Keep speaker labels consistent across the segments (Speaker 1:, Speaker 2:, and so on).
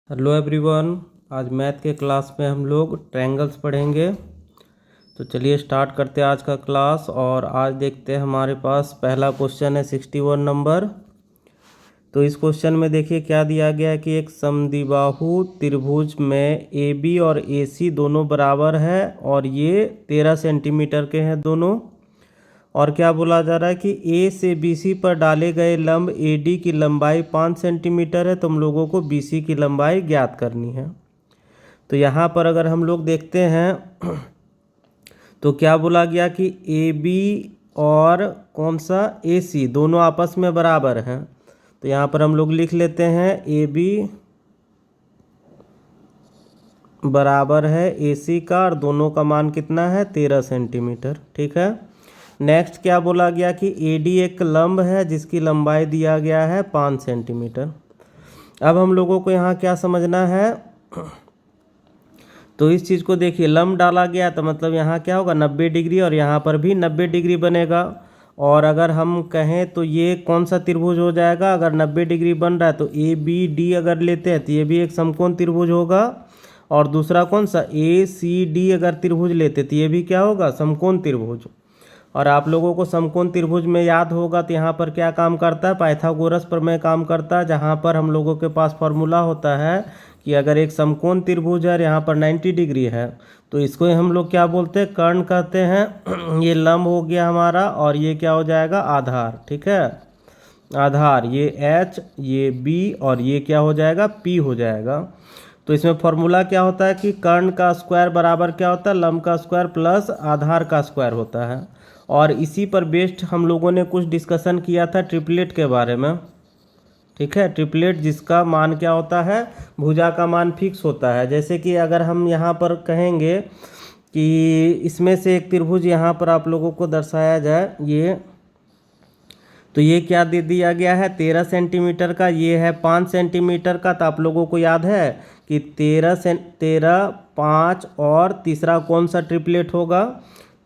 Speaker 1: Hello everyone. आज math के class में हम लोग ट्रायंगल्स पढ़ेंगे। तो चलिए स्टार्ट करते हैं आज का क्लास। और आज देखते हैं हमारे पास पहला क्वेश्चन है 61 नंबर। तो इस क्वेश्चन में देखिए क्या दिया गया है कि एक समद्विबाहु त्रिभुज में ए बी और ए सी दोनों बराबर है और ये 13 सेंटीमीटर के हैं दोनों। और क्या बोला जा रहा है कि ए से बी सी पर डाले गए लंब ए डी की लंबाई 5 सेंटीमीटर है, तो हम लोगों को बी सी की लंबाई ज्ञात करनी है। तो यहाँ पर अगर हम लोग देखते हैं तो क्या बोला गया कि ए बी और कौन सा ए सी दोनों आपस में बराबर हैं। तो यहाँ पर हम लोग लिख लेते हैं ए बी बराबर है ए सी का, और दोनों का मान कितना है 13 सेंटीमीटर। ठीक है। नेक्स्ट क्या बोला गया कि ए डी एक लंब है जिसकी लंबाई दिया गया है 5 सेंटीमीटर। अब हम लोगों को यहाँ क्या समझना है, तो इस चीज़ को देखिए, लंब डाला गया तो मतलब यहाँ क्या होगा 90 डिग्री, और यहाँ पर भी 90 डिग्री बनेगा। और अगर हम कहें तो ये कौन सा त्रिभुज हो जाएगा, अगर 90 डिग्री बन रहा है तो ए बी डी अगर लेते हैं तो ये भी एक समकोण त्रिभुज होगा। और दूसरा कौन सा ए सी डी अगर त्रिभुज लेते तो ये भी क्या होगा समकोण त्रिभुज। और आप लोगों को समकोण त्रिभुज में याद होगा तो यहाँ पर क्या काम करता है, पाइथागोरस प्रमेय काम करता है, जहाँ पर हम लोगों के पास फॉर्मूला होता है कि अगर एक समकोण त्रिभुज है और यहाँ पर 90 डिग्री है तो इसको हम लोग क्या बोलते हैं, कर्ण कहते हैं। ये लंब हो गया हमारा, और ये क्या हो जाएगा आधार। ठीक है, आधार ये H, ये B, और ये क्या हो जाएगा P हो जाएगा। तो इसमें फॉर्मूला क्या होता है कि कर्ण का स्क्वायर बराबर क्या होता है, लंब का स्क्वायर प्लस आधार का स्क्वायर होता है। और इसी पर बेस्ड हम लोगों ने कुछ डिस्कशन किया था ट्रिपलेट के बारे में। ठीक है, ट्रिपलेट जिसका मान क्या होता है, भुजा का मान फिक्स होता है। जैसे कि अगर हम यहाँ पर कहेंगे कि इसमें से एक त्रिभुज यहाँ पर आप लोगों को दर्शाया जाए, ये तो ये क्या दे दिया गया है 13 सेंटीमीटर का, ये है 5 सेंटीमीटर का। तो आप लोगों को याद है कि 13, 5 और तीसरा कौन सा ट्रिपलेट होगा,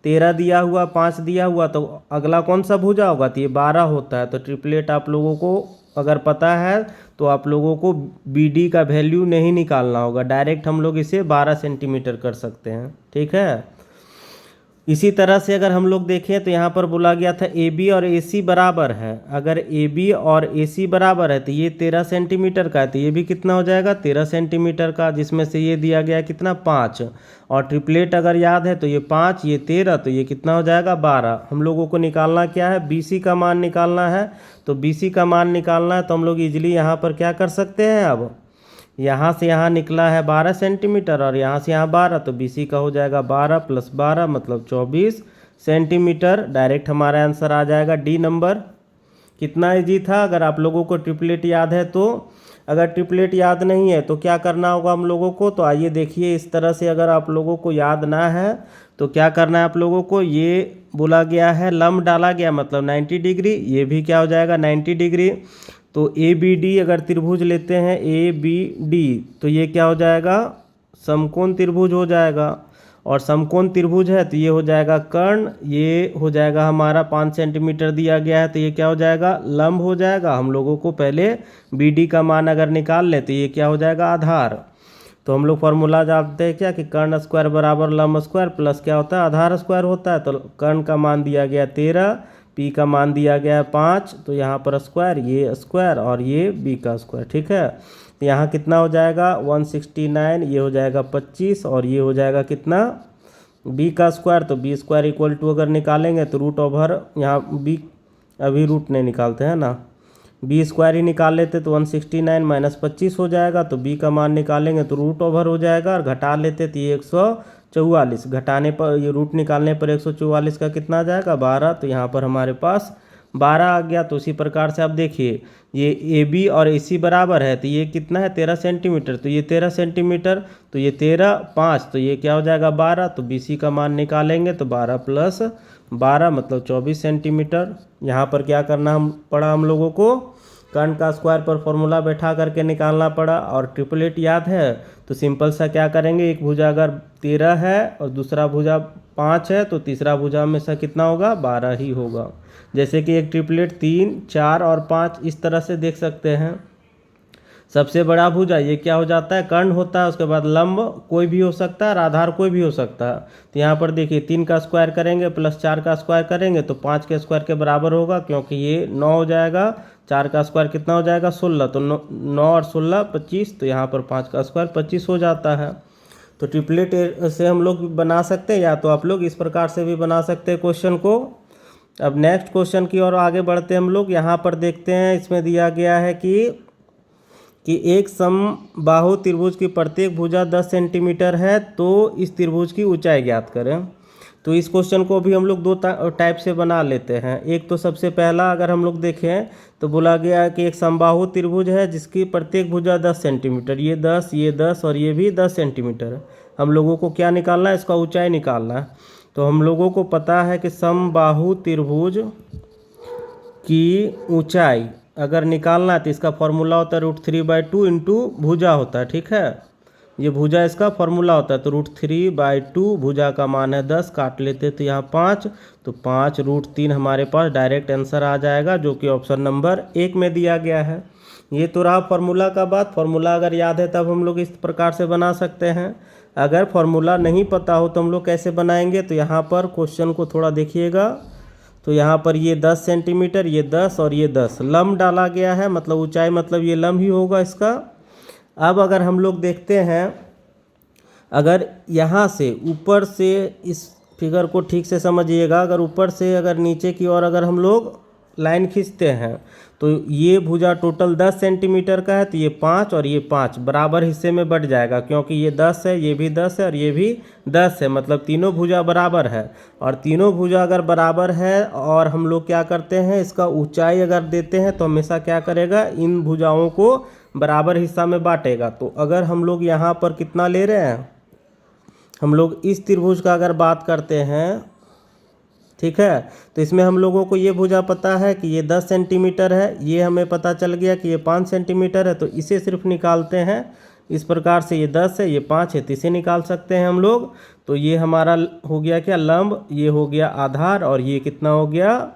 Speaker 1: 13 दिया हुआ 5 दिया हुआ, तो अगला कौन सा भुजा होगा, तो ये 12 होता है। तो ट्रिपलेट आप लोगों को अगर पता है तो आप लोगों को बी डी का वैल्यू नहीं निकालना होगा, डायरेक्ट हम लोग इसे 12 सेंटीमीटर कर सकते हैं। ठीक है। इसी तरह से अगर हम लोग देखें तो यहाँ पर बोला गया था ए बी और ए सी बराबर है। अगर ए बी और ए सी बराबर है तो ये 13 सेंटीमीटर का है, तो ये भी कितना हो जाएगा 13 सेंटीमीटर का, जिसमें से ये दिया गया कितना 5। और ट्रिपलेट अगर याद है तो ये 5, ये 13, तो ये कितना हो जाएगा 12। हम लोगों को निकालना क्या है, बी सी का मान निकालना है। तो बी सी का मान निकालना है तो हम लोग ईजिली यहाँ पर क्या कर सकते हैं, अब यहाँ से यहाँ निकला है 12 सेंटीमीटर और यहाँ से यहाँ 12, तो बी सी का हो जाएगा 12 + 12 मतलब 24 सेंटीमीटर। डायरेक्ट हमारा आंसर आ जाएगा डी नंबर। कितना इजी था। अगर आप लोगों को ट्रिपलेट याद है तो, अगर ट्रिपलेट याद नहीं है तो क्या करना होगा हम लोगों को, तो आइए देखिए इस तरह से। अगर आप लोगों को याद ना है तो क्या करना है आप लोगों को, ये बोला गया है लंब डाला गया मतलब 90 डिग्री, ये भी क्या हो जाएगा 90 डिग्री। तो ए बी डी अगर त्रिभुज लेते हैं ए बी डी, तो ये क्या हो जाएगा समकोण त्रिभुज हो जाएगा। और समकोण त्रिभुज है तो ये हो जाएगा कर्ण, ये हो जाएगा हमारा 5 सेंटीमीटर दिया गया है तो ये क्या हो जाएगा लंब हो जाएगा। हम लोगों को पहले बी डी का मान अगर निकाल ले तो ये क्या हो जाएगा आधार। तो हम लोग फॉर्मूला जानते हैं क्या कि कर्ण स्क्वायर बराबर लंब स्क्वायर प्लस क्या होता है आधार स्क्वायर होता है। तो कर्ण का मान दिया गया 13, पी का मान दिया गया है 5, तो यहाँ पर स्क्वायर, ये स्क्वायर और ये बी का स्क्वायर। ठीक है, तो यहाँ कितना हो जाएगा 169, ये हो जाएगा 25, और ये हो जाएगा कितना बी का स्क्वायर। तो बी स्क्वायर इक्वल टू अगर निकालेंगे तो रूट ओवर, यहाँ बी अभी रूट नहीं निकालते हैं ना, बी स्क्वायर ही निकाल लेते तो 169 - 25 हो जाएगा। तो बी का मान निकालेंगे तो रूट ओवर हो जाएगा, और घटा लेते तो ये 144, घटाने पर ये रूट निकालने पर 144 का कितना आ जाएगा 12। तो यहाँ पर हमारे पास 12 आ गया। तो उसी प्रकार से आप देखिए ये ए बी और ए सी बराबर है तो ये कितना है 13 सेंटीमीटर, तो ये 13 सेंटीमीटर, तो ये 13, 5, तो ये क्या हो जाएगा 12। तो बी सी का मान निकालेंगे तो 12 + 12 मतलब 24 सेंटीमीटर। यहाँ पर क्या करना पड़ा हम लोगों को, कर्ण का स्क्वायर पर फॉर्मूला बैठा करके निकालना पड़ा। और ट्रिपलेट याद है तो सिंपल सा क्या करेंगे, एक भुजा अगर 13 है और दूसरा भुजा 5 है तो तीसरा भुजा में से कितना होगा 12 ही होगा। जैसे कि एक ट्रिपलेट 3, 4 और 5 इस तरह से देख सकते हैं। सबसे बड़ा भुजा ये क्या हो जाता है, कर्ण होता है। उसके बाद लंब कोई भी हो सकता है और आधार कोई भी हो सकता है। तो यहाँ पर देखिए 3 का स्क्वायर करेंगे प्लस 4 का स्क्वायर करेंगे तो 5 के स्क्वायर के बराबर होगा, क्योंकि ये 9 हो जाएगा। 4 का स्क्वायर कितना हो जाएगा, 16। तो 9 और 16 25। तो यहाँ पर 5 का स्क्वायर 25 हो जाता है। तो ट्रिपलेट से हम लोग बना सकते हैं, या तो आप लोग इस प्रकार से भी बना सकते हैं क्वेश्चन को। अब नेक्स्ट क्वेश्चन की ओर आगे बढ़ते हैं हम लोग। यहाँ पर देखते हैं, इसमें दिया गया है कि एक समबाहु त्रिभुज की प्रत्येक भुजा 10 सेंटीमीटर है, तो इस त्रिभुज की ऊंचाई ज्ञात करें। तो इस क्वेश्चन को भी हम लोग दो टाइप से बना लेते हैं। एक तो सबसे पहला अगर हम लोग देखें तो बोला गया है कि एक समबाहु त्रिभुज है जिसकी प्रत्येक भुजा 10 सेंटीमीटर, ये 10 और ये भी 10 सेंटीमीटर है। हम लोगों को क्या निकालना है, इसका ऊंचाई निकालना है। तो हम लोगों को पता है कि समबाहु त्रिभुज की ऊंचाई अगर निकालना है तो इसका फॉर्मूला होता है √3/2 इंटू भुजा होता है, ठीक है। ये भुजा इसका फॉर्मूला होता है। तो √3/2 भुजा का मान है 10, काट लेते तो यहाँ 5, तो 5 √3 हमारे पास डायरेक्ट आंसर आ जाएगा, जो कि ऑप्शन नंबर 1 में दिया गया है। ये तो रहा फॉर्मूला का बात। फॉर्मूला अगर याद है तब हम लोग इस प्रकार से बना सकते हैं। अगर फॉर्मूला नहीं पता हो तो हम लोग कैसे बनाएंगे, तो यहाँ पर क्वेश्चन को थोड़ा देखिएगा। तो यहाँ पर ये 10 सेंटीमीटर, ये 10 और ये 10 लंब डाला गया है, मतलब ऊंचाई मतलब ये लंब ही होगा इसका। अब अगर हम लोग देखते हैं, अगर यहाँ से ऊपर से इस फिगर को ठीक से समझिएगा, अगर ऊपर से अगर नीचे की ओर अगर हम लोग लाइन खींचते हैं तो ये भुजा टोटल 10 सेंटीमीटर का है, तो ये 5 और ये 5 बराबर हिस्से में बढ़ जाएगा, क्योंकि ये 10 है, ये भी 10 है और ये भी 10 है, मतलब तीनों भुजा बराबर है। और तीनों भुजा अगर बराबर है और हम लोग क्या करते हैं, इसका ऊंचाई अगर देते हैं तो हमेशा क्या करेगा, इन भुजाओं को बराबर हिस्सा में बांटेगा। तो अगर हम लोग यहाँ पर कितना ले रहे हैं, हम लोग इस त्रिभुज का अगर बात करते हैं, ठीक है, तो इसमें हम लोगों को ये भुजा पता है कि ये 10 सेंटीमीटर है, ये हमें पता चल गया कि ये 5 सेंटीमीटर है, तो इसे सिर्फ निकालते हैं इस प्रकार से। ये 10 है, ये 5 है, तो इसे निकाल सकते हैं हम लोग। तो ये हमारा हो गया क्या, लंब, ये हो गया आधार, और ये कितना हो गया,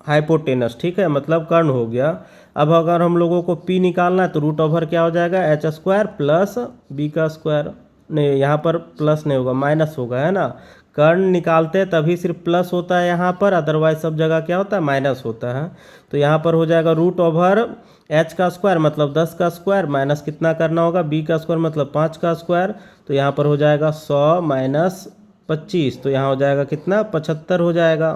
Speaker 1: हाइपोटेनस, ठीक है, मतलब कर्ण हो गया। अब अगर हम लोगों को P निकालना है तो √ओवर क्या हो जाएगा, h² प्लस b का स्क्वायर, नहीं यहाँ पर प्लस नहीं होगा, माइनस होगा, है ना। कर्ण निकालते हैं तभी सिर्फ प्लस होता है यहाँ पर, अदरवाइज सब जगह क्या होता है, माइनस होता है। तो यहाँ पर हो जाएगा √h का स्क्वायर मतलब 10 का स्क्वायर, माइनस कितना करना होगा, b का स्क्वायर मतलब 5 का स्क्वायर। तो यहाँ पर हो जाएगा 100 माइनस 25, तो यहाँ हो जाएगा कितना, 75 हो जाएगा।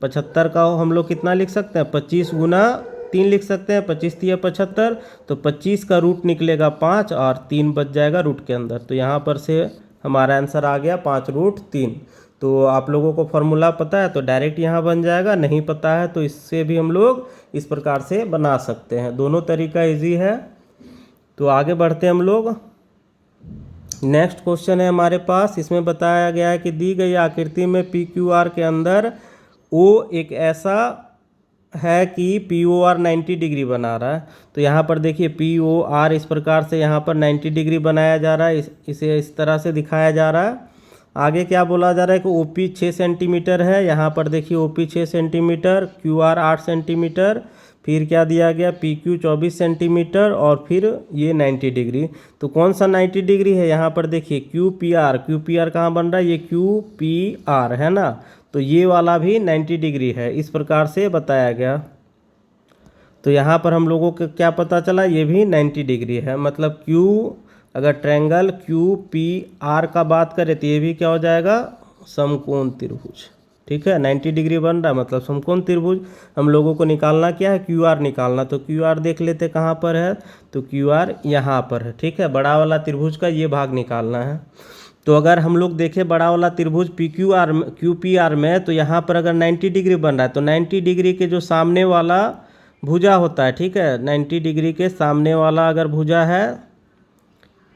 Speaker 1: 75 का हम लोग कितना लिख सकते हैं, 25 गुना 3 लिख सकते हैं, 25 3 75, तो 25 का रूट निकलेगा 5 और 3 बच जाएगा रूट के अंदर। तो यहाँ पर से हमारा आंसर आ गया 5√3। तो आप लोगों को फॉर्मूला पता है तो डायरेक्ट यहाँ बन जाएगा, नहीं पता है तो इससे भी हम लोग इस प्रकार से बना सकते हैं। दोनों तरीका इजी है। तो आगे बढ़ते हैं हम लोग। नेक्स्ट क्वेश्चन है हमारे पास, इसमें बताया गया है कि दी गई आकृति में PQR के अंदर O एक ऐसा है कि POR 90 डिग्री बना रहा है। तो यहाँ पर देखिए POR इस प्रकार से यहाँ पर 90 डिग्री बनाया जा रहा है, इसे इस तरह से दिखाया जा रहा है। आगे क्या बोला जा रहा है कि OP 6 सेंटीमीटर है, यहाँ पर देखिए OP 6 सेंटीमीटर, QR 8 सेंटीमीटर, फिर क्या दिया गया PQ 24 सेंटीमीटर और फिर ये 90 डिग्री। तो कौन सा 90 डिग्री है, यहाँ पर देखिए QPR कहाँ बन रहा है, ये QPR है ना, तो ये वाला भी 90 डिग्री है, इस प्रकार से बताया गया। तो यहाँ पर हम लोगों को क्या पता चला, ये भी 90 डिग्री है, मतलब अगर ट्रायंगल QPR का बात करें तो ये भी क्या हो जाएगा, समकोण त्रिभुज, ठीक है। 90 डिग्री बन रहा है मतलब समकोण त्रिभुज। हम लोगों को निकालना क्या है, QR निकालना। तो QR देख लेते कहाँ पर है, तो QR यहाँ पर है, ठीक है। बड़ा वाला त्रिभुज का ये भाग निकालना है। तो अगर हम लोग देखें बड़ा वाला त्रिभुज QPR में, तो यहाँ पर अगर 90 डिग्री बन रहा है तो 90 डिग्री के जो सामने वाला भुजा होता है, ठीक है, 90 डिग्री के सामने वाला अगर भुजा है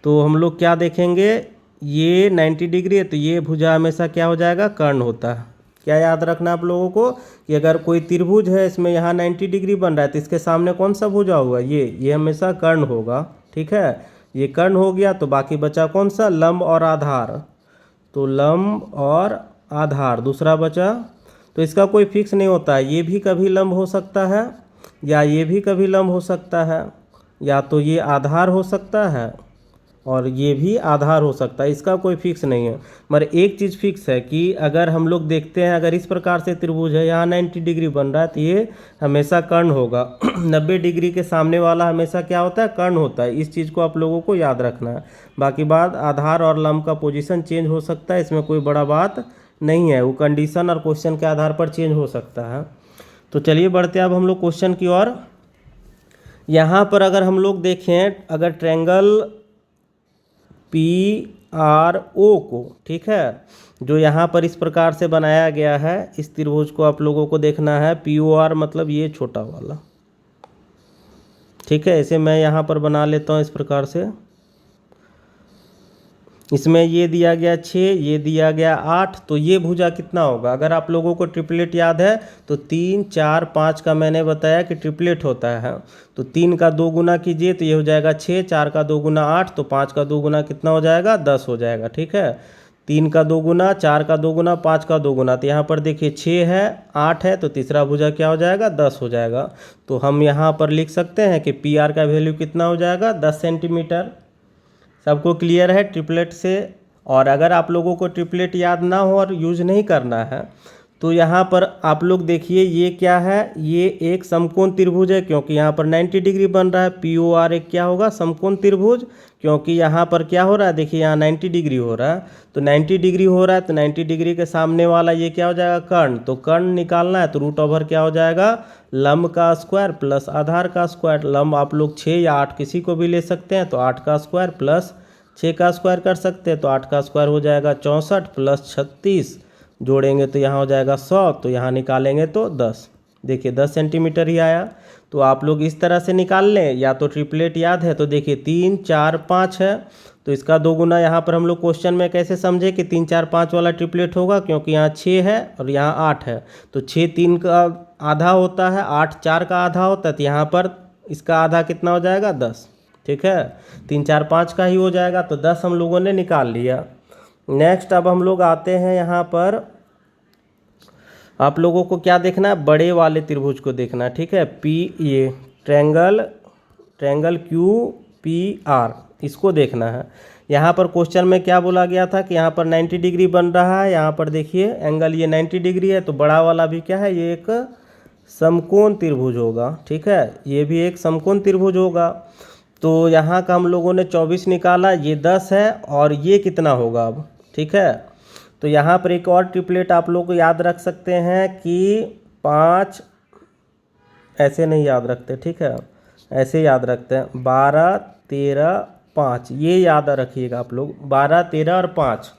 Speaker 1: तो हम लोग क्या देखेंगे, ये 90 डिग्री है तो ये भुजा हमेशा क्या हो जाएगा, कर्ण होता है। क्या याद रखना आप लोगों को कि अगर कोई त्रिभुज है इसमें यहाँ 90 डिग्री बन रहा है तो इसके सामने कौन सा भुजा होगा, ये हमेशा कर्ण होगा, ठीक है। ये कर्ण हो गया तो बाकी बचा कौन सा, लंब और आधार। तो लंब और आधार दूसरा बचा। तो इसका कोई फिक्स नहीं होता है, ये भी कभी लंब हो सकता है या ये भी कभी लंब हो सकता है। या तो ये आधार हो सकता है और ये भी आधार हो सकता है, इसका कोई फिक्स नहीं है। मगर एक चीज़ फिक्स है कि अगर हम लोग देखते हैं, अगर इस प्रकार से त्रिभुज है, यहाँ 90 डिग्री बन रहा है तो ये हमेशा कर्ण होगा। 90 डिग्री के सामने वाला हमेशा क्या होता है, कर्ण होता है। इस चीज़ को आप लोगों को याद रखना है। बाकी बात आधार और लंब का पोजीशन चेंज हो सकता है, इसमें कोई बड़ा बात नहीं है, वो कंडीशन और क्वेश्चन के आधार पर चेंज हो सकता है। तो चलिए बढ़ते हैं अब हम लोग क्वेश्चन की ओर। यहाँ पर अगर हम लोग देखें, अगर ट्रायंगल PRO को, ठीक है, जो यहाँ पर इस प्रकार से बनाया गया है, इस त्रिभुज को आप लोगों को देखना है। POR मतलब ये छोटा वाला, ठीक है। इसे मैं यहाँ पर बना लेता हूँ इस प्रकार से। इसमें ये दिया गया 6, ये दिया गया 8, तो ये भुजा कितना होगा? अगर आप लोगों को ट्रिपलेट याद है तो 3 4 5 का मैंने बताया कि ट्रिपलेट होता है। तो 3 का 2 गुना कीजिए तो ये हो जाएगा 6, 4 का 2 गुना 8, तो 5 का 2 गुना कितना हो जाएगा? 10 हो जाएगा, ठीक है। 3 का 2 गुना, 4 का 2 गुना, 5 का 2 गुना, तो यहाँ पर देखिए 6 है, 8 है, तो तीसरा भुजा क्या हो जाएगा? 10 हो जाएगा। तो हम यहाँ पर लिख सकते हैं कि PR का वैल्यू कितना हो जाएगा? 10 सेंटीमीटर। सबको क्लियर है ट्रिपलेट से? और अगर आप लोगों को ट्रिपलेट याद ना हो और यूज नहीं करना है तो यहाँ पर आप लोग देखिए, ये क्या है? ये एक समकोण त्रिभुज है, क्योंकि यहाँ पर 90 डिग्री बन रहा है। POR एक क्या होगा? समकोण त्रिभुज, क्योंकि यहाँ पर क्या हो रहा है? देखिए यहाँ 90 डिग्री हो रहा है, तो 90 डिग्री हो रहा है, तो 90 डिग्री के सामने वाला ये क्या हो जाएगा? कर्ण। तो कर्ण निकालना है तो रूट ओवर क्या हो जाएगा? लंब का स्क्वायर प्लस आधार का स्क्वायर। लंब आप लोग 6 या 8 किसी को भी ले सकते हैं, तो 8 का स्क्वायर प्लस 6 का स्क्वायर कर सकते हैं, तो 8 का स्क्वायर हो जाएगा 64 प्लस 36, जोड़ेंगे तो यहाँ हो जाएगा 100, तो यहाँ निकालेंगे तो 10। देखिए 10 सेंटीमीटर ही आया। तो आप लोग इस तरह से निकाल लें, या तो ट्रिपलेट याद है तो देखिए 3 4 5 है, तो इसका 2 गुना यहाँ पर हम लोग क्वेश्चन में कैसे समझे कि 3 4 5 वाला ट्रिपलेट होगा, क्योंकि यहाँ 6 है और यहाँ 8 है, तो 6 3 का आधा होता है, 8 4 का आधा होता है, तो यहाँ पर इसका आधा कितना हो जाएगा? 10, ठीक है। 3 4 5 का ही हो जाएगा, तो 10 हम लोगों ने निकाल लिया। नेक्स्ट अब हम लोग आते हैं यहाँ पर, आप लोगों को क्या देखना है? बड़े वाले त्रिभुज को देखना है, ठीक है। ये ट्रायंगल QPR, इसको देखना है। यहाँ पर क्वेश्चन में क्या बोला गया था कि यहाँ पर 90 डिग्री बन रहा है, यहाँ पर देखिए एंगल ये 90 डिग्री है, तो बड़ा वाला भी क्या है? ये एक समकोण त्रिभुज होगा, ठीक है। ये भी एक समकोण त्रिभुज होगा। तो यहाँ का हम लोगों ने 24 निकाला, ये 10 है, और ये कितना होगा अब, ठीक है। तो यहाँ पर एक और ट्रिपलेट आप लोग को याद रख सकते हैं कि 5, ऐसे नहीं याद रखते, ठीक है, ऐसे याद रखते हैं 12 13 5, ये याद रखिएगा आप लोग, 12 13 और 5।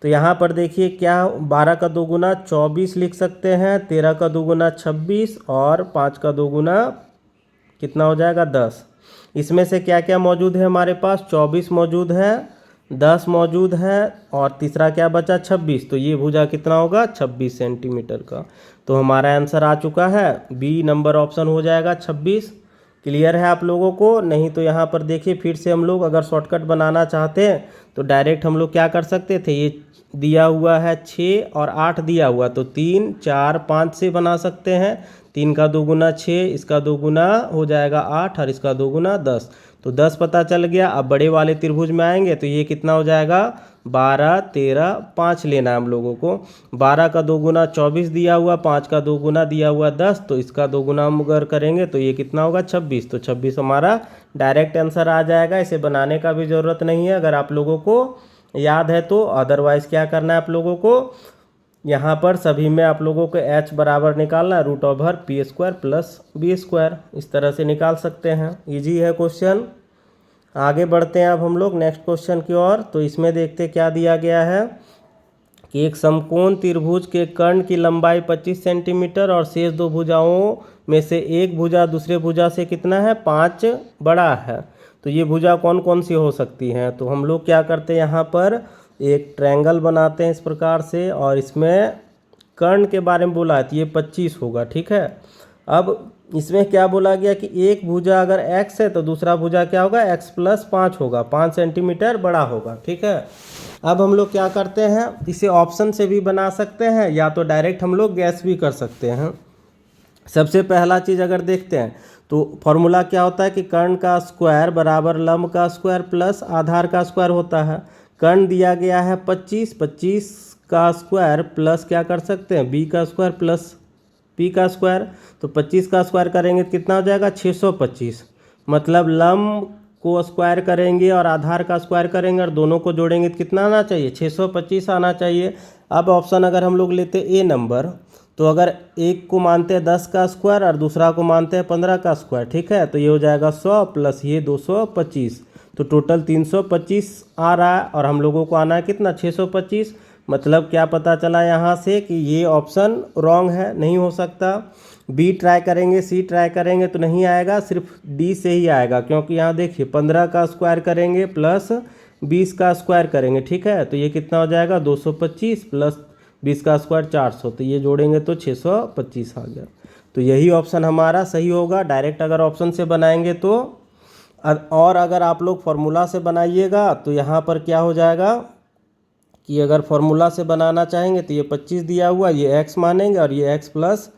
Speaker 1: तो यहाँ पर देखिए क्या, 12 का 2 गुना 24 लिख सकते हैं, 13 का 2 गुना 26, और 5 का 2 गुना कितना हो जाएगा? 10। इसमें से क्या क्या मौजूद है हमारे पास? 24 मौजूद है, 10 मौजूद है, और तीसरा क्या बचा? 26। तो ये भुजा कितना होगा? 26 सेंटीमीटर का। तो हमारा आंसर आ चुका है, बी नंबर ऑप्शन हो जाएगा 26। क्लियर है आप लोगों को? नहीं तो यहाँ पर देखिए फिर से हम लोग अगर शॉर्टकट बनाना चाहते हैं तो डायरेक्ट हम लोग क्या कर सकते थे, ये दिया हुआ है 6 और 8 दिया हुआ, तो 3 4 5 से बना सकते हैं। 3 का 2 गुना 6, इसका 2 गुना हो जाएगा 8, और इसका 2 गुना 10, तो 10 पता चल गया। अब बड़े वाले त्रिभुज में आएंगे तो ये कितना हो जाएगा? 12 13 5 लेना है हम लोगों को। 12 का 2 गुना 24 दिया हुआ, 5 का 2 गुना दिया हुआ 10, तो इसका 2 गुना हम अगर करेंगे तो ये कितना होगा? 26। तो 26 हमारा डायरेक्ट आंसर आ जाएगा, इसे बनाने का भी ज़रूरत नहीं है अगर आप लोगों को याद है तो। अदरवाइज़ क्या करना है आप लोगों को, यहाँ पर सभी में आप लोगों को h बराबर निकालना है, root over p² plus b², इस तरह से निकाल सकते हैं। इजी है क्वेश्चन। आगे बढ़ते हैं अब हम लोग नेक्स्ट क्वेश्चन की ओर। तो इसमें देखते क्या दिया गया है कि एक समकोण त्रिभुज के कर्ण की लंबाई 25 सेंटीमीटर और शेष 2 भुजाओं में से एक भुजा दूसरे भुजा से कितना है? 5 बड़ा है। तो ये भुजा कौन कौन सी हो सकती हैं? तो हम लोग क्या करते हैं, यहाँ पर एक ट्रायंगल बनाते हैं इस प्रकार से, और इसमें कर्ण के बारे में बोला है तो ये 25 होगा, ठीक है। अब इसमें क्या बोला गया कि एक भुजा अगर x है तो दूसरा भुजा क्या होगा? x प्लस 5 होगा, 5 सेंटीमीटर बड़ा होगा, ठीक है। अब हम लोग क्या करते हैं, इसे ऑप्शन से भी बना सकते हैं या तो डायरेक्ट हम लोग गैस भी कर सकते हैं। सबसे पहला चीज़ अगर देखते हैं तो फॉर्मूला क्या होता है कि कर्ण का स्क्वायर बराबर लंब का स्क्वायर प्लस आधार का स्क्वायर होता है। कर्ण दिया गया है 25, 25 का स्क्वायर प्लस क्या कर सकते हैं b का स्क्वायर प्लस p का स्क्वायर। तो 25 का स्क्वायर करेंगे तो कितना हो जाएगा 625। मतलब लंब को स्क्वायर करेंगे और आधार का स्क्वायर करेंगे और दोनों को जोड़ेंगे तो कितना आना चाहिए 625 आना चाहिए। अब ऑप्शन अगर हम लोग लेते ए नंबर, तो अगर एक को मानते हैं 10 का स्क्वायर और दूसरा को मानते हैं 15 का स्क्वायर, ठीक है, तो ये हो जाएगा 100 प्लस ये 225, तो टोटल 325 आ रहा है और हम लोगों को आना है कितना 625। मतलब क्या पता चला यहाँ से कि ये ऑप्शन रॉन्ग है, नहीं हो सकता। बी ट्राई करेंगे, सी ट्राई करेंगे तो नहीं आएगा, सिर्फ डी से ही आएगा, क्योंकि यहाँ देखिए 15 का स्क्वायर करेंगे प्लस 20 का स्क्वायर करेंगे, ठीक है, तो ये कितना हो जाएगा 225 प्लस 20 का स्क्वायर 400, तो ये जोड़ेंगे तो 625 आ गया। तो यही ऑप्शन हमारा सही होगा। डायरेक्ट अगर ऑप्शन से बनाएंगे तो, और अगर आप लोग फॉर्मूला से बनाइएगा तो यहाँ पर क्या हो जाएगा कि अगर फॉर्मूला से बनाना चाहेंगे तो ये 25 दिया हुआ, ये x मानेंगे और ये x प्लस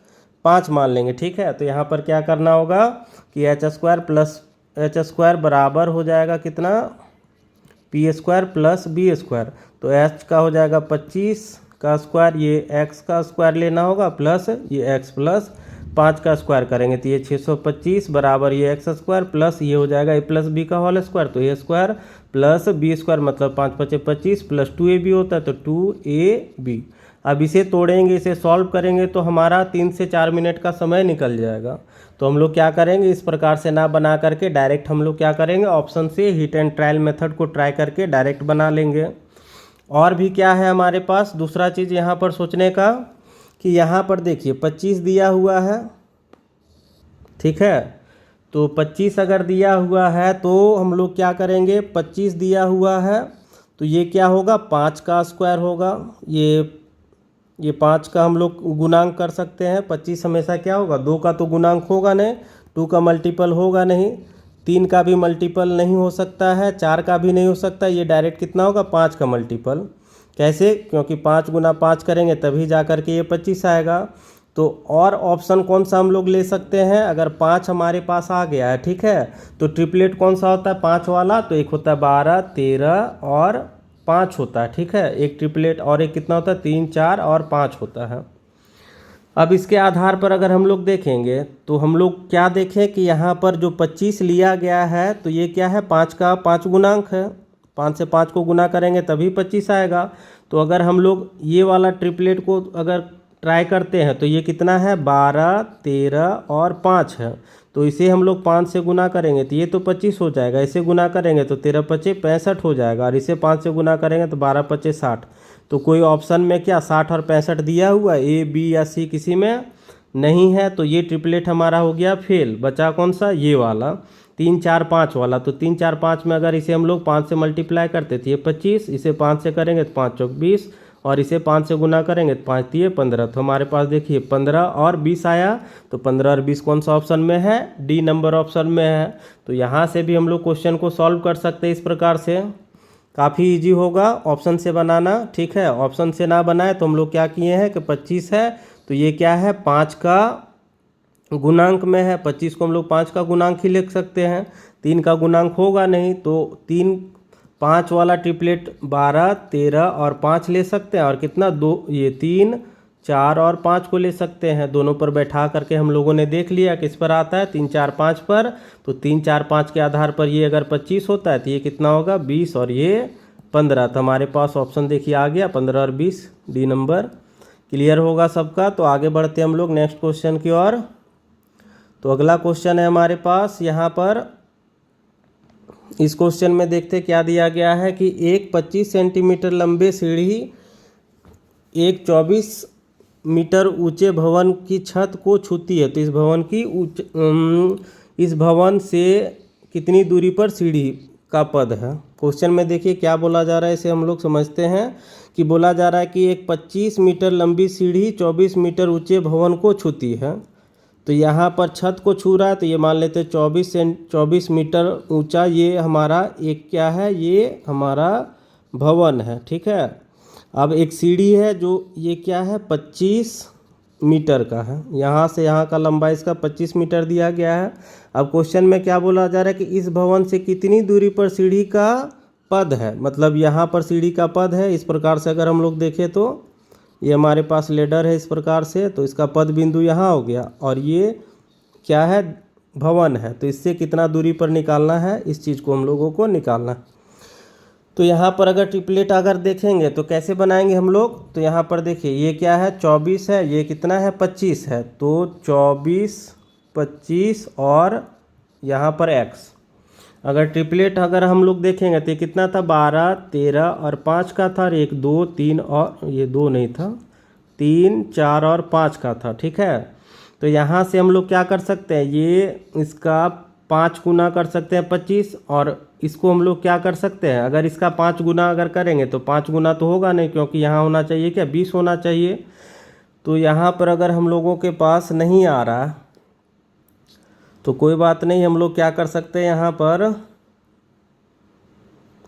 Speaker 1: 5 मान लेंगे, ठीक है। तो यहाँ पर क्या करना होगा कि H square plus H square बराबर हो जाएगा कितना P square plus B square. तो एच का हो जाएगा 25 का स्क्वायर, ये x का स्क्वायर लेना होगा प्लस ये x प्लस 5 का स्क्वायर करेंगे तो ये 625 बराबर ये एक्स स्क्वायर प्लस ये हो जाएगा ए प्लस बी का होल स्क्वायर, तो ए स्क्वायर प्लस बी स्क्वायर मतलब 5 5 25 प्लस 2ab होता है तो 2ab। अब इसे तोड़ेंगे, इसे सॉल्व करेंगे तो हमारा 3 से 4 मिनट का समय निकल जाएगा। तो हम लोग क्या करेंगे, इस प्रकार से ना बना करके डायरेक्ट हम लोग क्या करेंगे, ऑप्शन से हीट एंड ट्रायल मेथड को ट्राई करके डायरेक्ट बना लेंगे। और भी क्या है हमारे पास दूसरा चीज़ यहाँ पर सोचने का कि यहाँ पर देखिए 25 दिया हुआ है, ठीक है, तो 25 अगर दिया हुआ है तो हम लोग क्या करेंगे, 25 दिया हुआ है तो ये क्या होगा 5 का स्क्वायर होगा, ये 5 का हम लोग गुणांक कर सकते हैं। 25 हमेशा क्या होगा 2 का तो गुणांक होगा नहीं, 2 का मल्टीपल होगा नहीं, 3 का भी मल्टीपल नहीं हो सकता है, 4 का भी नहीं हो सकता, ये डायरेक्ट कितना होगा 5 का मल्टीपल। कैसे, क्योंकि 5 गुना 5 करेंगे तभी जा कर के ये 25 आएगा। तो और ऑप्शन कौन सा हम लोग ले सकते हैं, अगर 5 हमारे पास आ गया है, ठीक है, तो ट्रिपलेट कौन सा होता है 5 वाला, तो एक होता है 12 13 और 5 होता है, ठीक है, एक ट्रिपलेट, और एक कितना होता है 3 4 और 5 होता है। अब इसके आधार पर अगर हम लोग देखेंगे तो हम लोग क्या देखें कि यहाँ पर जो 25 लिया गया है तो ये क्या है 5 का 5 गुणांक है, 5 से 5 को गुना करेंगे तभी 25 आएगा। तो अगर हम लोग ये वाला ट्रिपलेट को अगर ट्राई करते हैं तो ये कितना है 12 13 और 5 है, तो इसे हम लोग 5 से गुना करेंगे तो ये तो 25 हो जाएगा, इसे गुना करेंगे तो 13 5 65 हो जाएगा, और इसे 5 से गुना करेंगे तो 12 5 60। तो कोई ऑप्शन में क्या 60 और 65 दिया हुआ ए बी या सी किसी में नहीं है, तो ये ट्रिपलेट हमारा हो गया फेल। बचा कौन सा, ये वाला 3 4 5 वाला। तो 3 4 5 में अगर इसे हम लोग 5 से मल्टीप्लाई करते थे ये 25, इसे 5 से करेंगे तो 5 चौक 20, और इसे 5 से गुना करेंगे तो 5 दिए 15। तो हमारे पास देखिए 15 और 20 आया, तो 15 और 20 कौन सा ऑप्शन में है, डी नंबर ऑप्शन में है। तो यहाँ से भी हम लोग क्वेश्चन को सॉल्व कर सकते हैं इस प्रकार से, काफ़ी इजी होगा ऑप्शन से बनाना, ठीक है। ऑप्शन से ना बनाए तो हम लोग क्या किए हैं कि 25 है तो ये क्या है 5 का गुणांक में है, 25 को हम लोग 5 का गुणांक ही लिख सकते हैं, 3 का गुणांक होगा नहीं, तो 3 5 वाला ट्रिपलेट 12 13 और 5 ले सकते हैं, और कितना 2 ये 3 4 और 5 को ले सकते हैं। दोनों पर बैठा करके हम लोगों ने देख लिया किस पर आता है 3 4 5 पर, तो 3 4 5 के आधार पर ये अगर 25 होता है तो ये कितना होगा 20 और ये 15। तो हमारे पास ऑप्शन देखिए आ गया 15 और 20, डी नंबर। क्लियर होगा सबका। तो आगे बढ़ते हम लोग नेक्स्ट क्वेश्चन की ओर। तो अगला क्वेश्चन है हमारे पास यहाँ पर, इस क्वेश्चन में देखते क्या दिया गया है कि एक 25 सेंटीमीटर लंबे सीढ़ी एक 24 मीटर ऊंचे भवन की छत को छूती है, तो इस भवन से कितनी दूरी पर सीढ़ी का पद है। क्वेश्चन में देखिए क्या बोला जा रहा है, इसे हम लोग समझते हैं कि बोला जा रहा है कि एक 25 मीटर लंबी सीढ़ी 24 मीटर ऊंचे भवन को छूती है। तो यहाँ पर छत को छू रहा है तो ये मान लेते हैं 24 मीटर ऊंचा ये हमारा एक क्या है, ये हमारा भवन है, ठीक है। अब एक सीढ़ी है जो ये क्या है 25 मीटर का है। यहाँ से यहाँ का लंबाई इसका 25 मीटर दिया गया है। अब क्वेश्चन में क्या बोला जा रहा है कि इस भवन से कितनी दूरी पर सीढ़ी का पद है, मतलब यहाँ पर सीढ़ी का पद है। इस प्रकार से अगर हम लोग देखें तो ये हमारे पास लेडर है इस प्रकार से, तो इसका पद बिंदु यहाँ हो गया और ये क्या है, भवन है। तो इससे कितना दूरी पर निकालना है, इस चीज़ को हम लोगों को निकालना है। तो यहाँ पर अगर ट्रिपलेट अगर देखेंगे तो कैसे बनाएंगे हम लोग, तो यहाँ पर देखिए ये क्या है 24 है, ये कितना है 25 है, तो 24 25 और यहाँ पर x। अगर ट्रिपलेट अगर हम लोग देखेंगे तो ये कितना था 12 13 और 5 का था, और 1 2 3 और ये 2 नहीं था, 3 4 और 5 का था, ठीक है। तो यहाँ से हम लोग क्या कर सकते हैं, ये इसका 5 गुना कर सकते हैं 25, और इसको हम लोग क्या कर सकते हैं, अगर इसका 5 गुना अगर करेंगे तो 5 गुना तो होगा नहीं, क्योंकि यहाँ होना चाहिए क्या 20 होना चाहिए। तो यहाँ पर अगर हम लोगों के पास नहीं आ रहा तो कोई बात नहीं, हम लोग क्या कर सकते हैं, यहाँ पर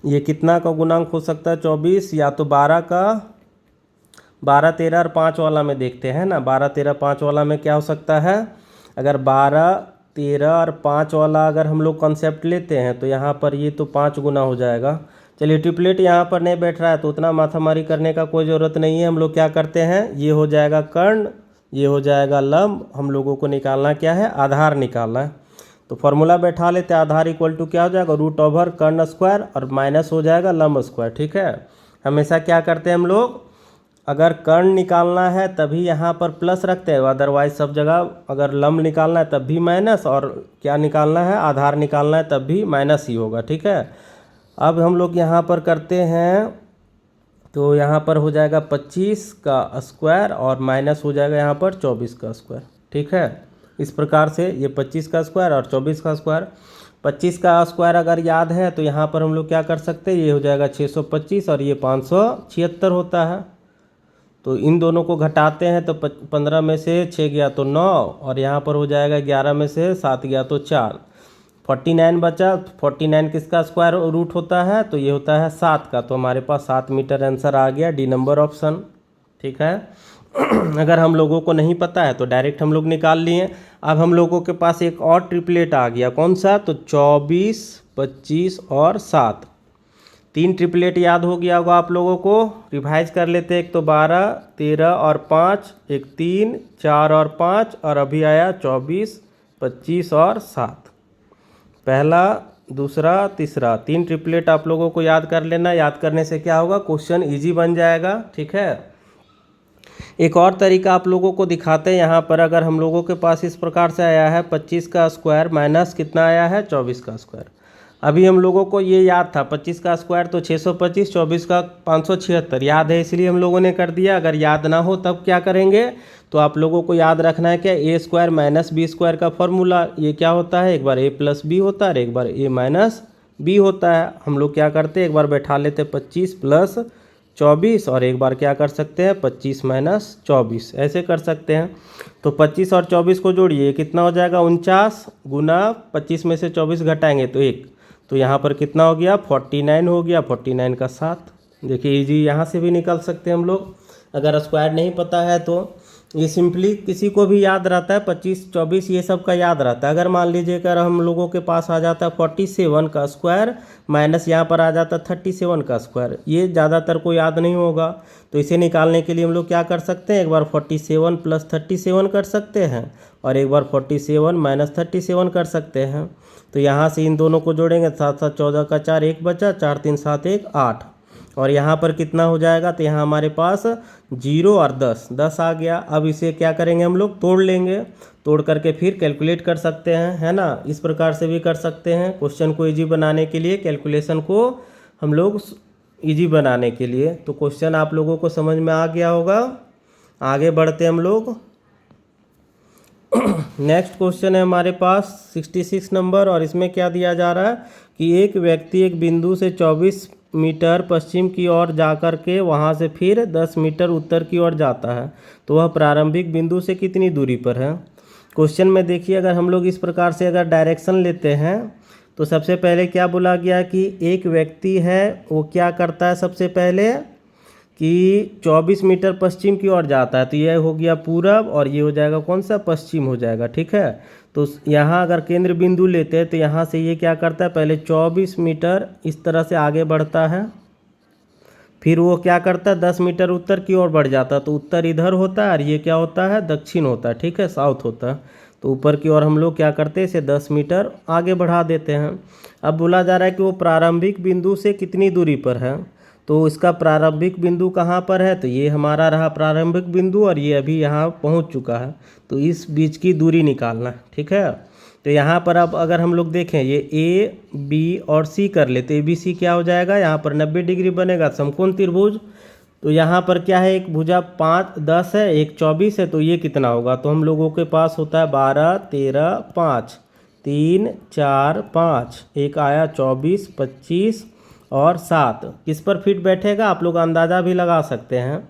Speaker 1: ये कितना का गुणांक हो सकता है 24, या तो 12 का 12 13 और 5 वाला में देखते हैं ना, 12 13 5 वाला में क्या हो सकता है, अगर 12 13 और 5 वाला अगर हम लोग कॉन्सेप्ट लेते हैं तो यहाँ पर ये तो 5 गुना हो जाएगा। चलिए ट्रिपलेट यहाँ पर नहीं बैठ रहा है तो उतना माथामारी करने का कोई ज़रूरत नहीं है। हम लोग क्या करते हैं, ये हो जाएगा कर्ण, ये हो जाएगा लंब, हम लोगों को निकालना क्या है, आधार निकालना है। तो फॉर्मूला बैठा लेते हैं, आधार इक्वल टू क्या हो जाएगा √ कर्ण स्क्वायर और माइनस हो जाएगा लंब स्क्वायर, ठीक है। हमेशा क्या करते हैं हम लोग, अगर कर्ण निकालना है तभी यहाँ पर प्लस रखते हैं, अदरवाइज सब जगह अगर लंब निकालना है तब भी माइनस, और क्या निकालना है आधार निकालना है तब भी माइनस ही होगा, ठीक है। अब हम लोग यहाँ पर करते हैं, तो यहाँ पर हो जाएगा 25 का स्क्वायर और माइनस हो जाएगा यहाँ पर 24 का स्क्वायर, ठीक है। इस प्रकार से ये 25 का स्क्वायर और 24 का स्क्वायर, 25 का स्क्वायर अगर याद है तो यहाँ पर हम लोग क्या कर सकते हैं, ये हो जाएगा 625 और ये 576 होता है। तो इन दोनों को घटाते हैं तो 15 में से 6 गया तो 9, और यहाँ पर हो जाएगा 11 में से 7 गया तो 4, 49 बचा। 49 किसका स्क्वायर रूट होता है, तो ये होता है 7 का, तो हमारे पास 7 मीटर आंसर आ गया, डी नंबर ऑप्शन, ठीक है। अगर हम लोगों को नहीं पता है तो डायरेक्ट हम लोग निकाल लिए। अब हम लोगों के पास एक और ट्रिपलेट आ गया, कौन सा, तो 24 25 और 7, 3 ट्रिपलेट याद हो गया होगा आप लोगों को। रिवाइज कर लेते हैं, एक तो 12 13 और 5, एक 3 4 और 5, और अभी आया 24 25 और 7, पहला दूसरा तीसरा, 3 ट्रिपलेट आप लोगों को याद कर लेना। याद करने से क्या होगा, क्वेश्चन इजी बन जाएगा, ठीक है। एक और तरीका आप लोगों को दिखाते हैं, यहाँ पर अगर हम लोगों के पास इस प्रकार से आया है 25 का स्क्वायर माइनस कितना आया है 24 का स्क्वायर। अभी हम लोगों को ये याद था 25 का स्क्वायर तो 625, 24 का 576 याद है, इसलिए हम लोगों ने कर दिया। अगर याद ना हो तब क्या करेंगे, तो आप लोगों को याद रखना है क्या, a square minus B square का फॉर्मूला, ये क्या होता है, एक बार a प्लस बी होता है, एक बार a माइनस बी होता है। हम लोग क्या करते हैं, एक बार बैठा लेते 25 प्लस 24 और एक बार क्या कर सकते हैं 25 माइनस 24, ऐसे कर सकते हैं। तो 25 और 24 को जोड़िए, कितना हो जाएगा 49 गुना 25 में से 24 घटाएंगे तो 1, तो यहाँ पर कितना हो गया 49 हो गया, 49 का 7। देखिए इजी, यहाँ से भी निकल सकते हैं हम लोग, अगर स्क्वायर नहीं पता है तो ये सिंपली किसी को भी याद रहता है 25 24 ये सब का याद रहता है। अगर मान लीजिए अगर हम लोगों के पास आ जाता है 47 का स्क्वायर माइनस यहाँ पर आ जाता 37 का स्क्वायर, ये ज़्यादातर को याद नहीं होगा। तो इसे निकालने के लिए हम लोग क्या कर सकते हैं, एक बार 47 प्लस 37 कर सकते हैं और एक बार 47 माइनस 37 कर सकते हैं। तो यहाँ से इन दोनों को जोड़ेंगे, 7 7 14 का 4, 1 बचा, 4 3 7 1 8, और यहाँ पर कितना हो जाएगा, तो यहाँ हमारे पास 0 और 10 आ गया। अब इसे क्या करेंगे हम लोग, तोड़ लेंगे, तोड़ करके फिर कैलकुलेट कर सकते हैं, है ना। इस प्रकार से भी कर सकते हैं क्वेश्चन को इजी बनाने के लिए, कैलकुलेशन को हम लोग इजी बनाने के लिए। तो क्वेश्चन आप लोगों को समझ में आ गया होगा। आगे बढ़ते हम लोग। नेक्स्ट क्वेश्चन है हमारे पास 66 नंबर, और इसमें क्या दिया जा रहा है कि एक व्यक्ति एक बिंदु से 24 मीटर पश्चिम की ओर जाकर के वहां से फिर 10 मीटर उत्तर की ओर जाता है, तो वह प्रारंभिक बिंदु से कितनी दूरी पर है। क्वेश्चन में देखिए, अगर हम लोग इस प्रकार से अगर डायरेक्शन लेते हैं तो सबसे पहले क्या बोला गया कि एक व्यक्ति है वो क्या करता है, सबसे पहले कि 24 मीटर पश्चिम की ओर जाता है, तो यह हो गया पूरब और ये हो जाएगा कौन सा, पश्चिम हो जाएगा। ठीक है, तो यहाँ अगर केंद्र बिंदु लेते हैं तो यहाँ से ये क्या करता है, पहले 24 मीटर इस तरह से आगे बढ़ता है, फिर वो क्या करता है 10 मीटर उत्तर की ओर बढ़ जाता है, तो उत्तर इधर होता है और ये क्या होता है, दक्षिण होता है। ठीक है, साउथ होता है। तो ऊपर की ओर हम लोग क्या करते हैं, इसे 10 मीटर आगे बढ़ा देते हैं। अब बोला जा रहा है कि वो प्रारंभिक बिंदु से कितनी दूरी पर है, तो इसका प्रारंभिक बिंदु कहाँ पर है, तो ये हमारा रहा प्रारंभिक बिंदु और ये अभी यहाँ पहुँच चुका है, तो इस बीच की दूरी निकालना। ठीक है, तो यहाँ पर अब अगर हम लोग देखें ये ए बी और सी कर लेते, ए बी सी क्या हो जाएगा, यहाँ पर 90 डिग्री बनेगा समकोण त्रिभुज। तो यहाँ पर क्या है, एक भुजा 5 10 है, एक 24 है, तो ये कितना होगा, तो हम लोगों के पास होता है 12 13 5 3 4 5, एक आया 24 25 और 7, किस पर फिट बैठेगा आप लोग अंदाज़ा भी लगा सकते हैं।